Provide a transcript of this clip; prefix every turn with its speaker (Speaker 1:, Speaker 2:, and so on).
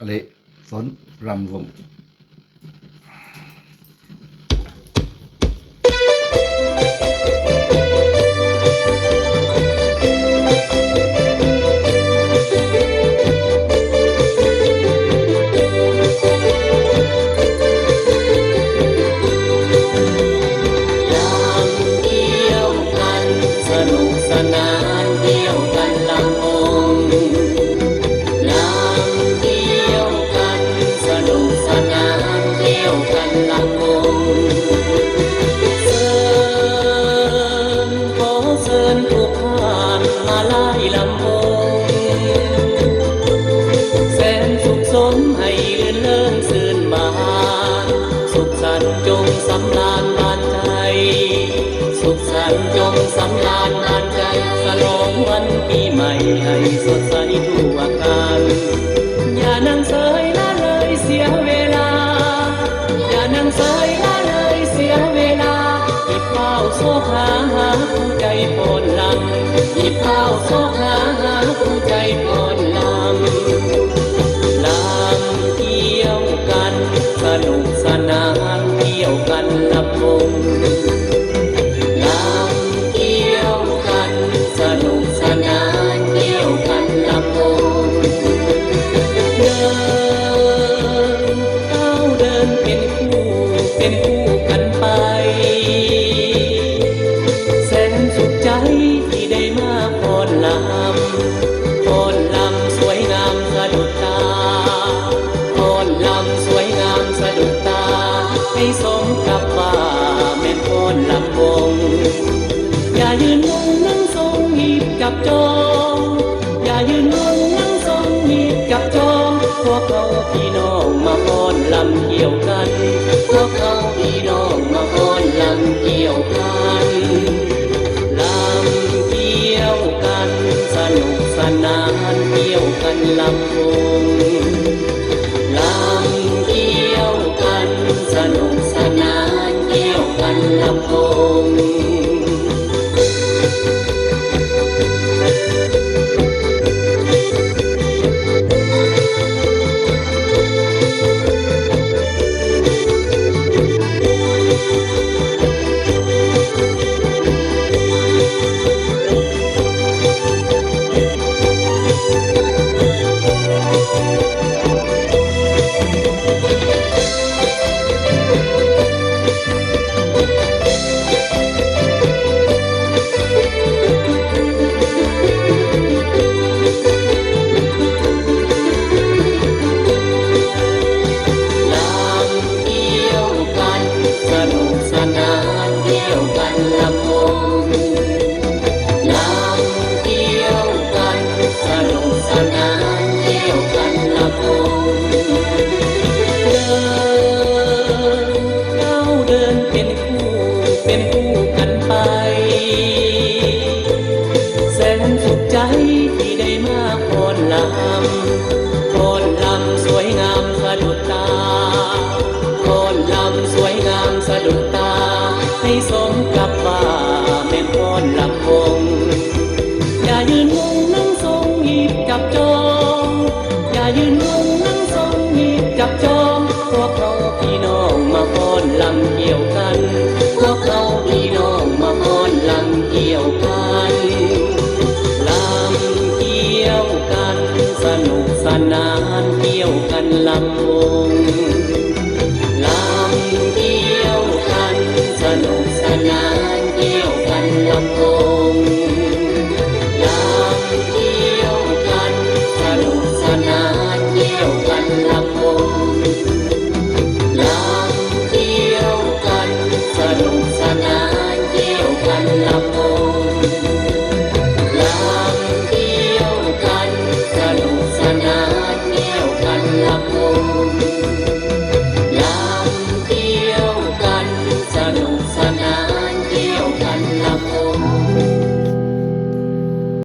Speaker 1: อะไรสอนรำวง
Speaker 2: สำราญบานใจสุขสันต์จงสำราญบานใจฉลองวันปีใหม่ให้สดใสทั่วกันอย่านั่งเสยละเลยเสียเวลาอย่านั่งเสยละเลยเสียเวลาหยิบข้าวโซหาผู้ใจปนลำหยิบข้าวโซหาผู้ใจปนลำเที่ยวกันสนุกสนานเที่ยวกันลำวงลำเที่ยวกันสนุกสนานเที่ยวกันลำวงเดินก้าวเดินเป็นคู่กันไปแสนสุขใจที่ได้มาฟ้อนลำสวยงามสะดุดตาให้สมกับว่าแม่นฟ้อนลำวงอย่ายืนงงนั่งทรงหีบกับจองอย่ายืนงงนั่งทรงหีบกับจองพวกเขาพี่น้องมาฟ้อนลำเกี่ยวกันพวกเขาพี่น้องมาฟ้อนลำเกี่ยวกันลำเกี่ยวกันสนุกสนานเกี่ยวกันลำวงลำเกี่ยวกันสนุกสนานเกี่ยวกันลำวงเป็นคู่กันไปแสนสุขใจที่ได้มาฟ้อนลำสวยงามสะดุดตาฟ้อนลำสวยงามสะดุดตาให้สมกับว่าแม่นฟ้อนลำวงอย่ายืนงงนั่งทรงหีบกับจองอย่ายืนงงนั่งทรงหีบกับจองพวกเขาพี่น้องมาฟ้อนลำเกี่ยวกันพวกเขาพี่น้องมาฟ้อนลำเกี่ยวกันลำเกี่ยวกันสนุกสนานเกี่ยวกันลำว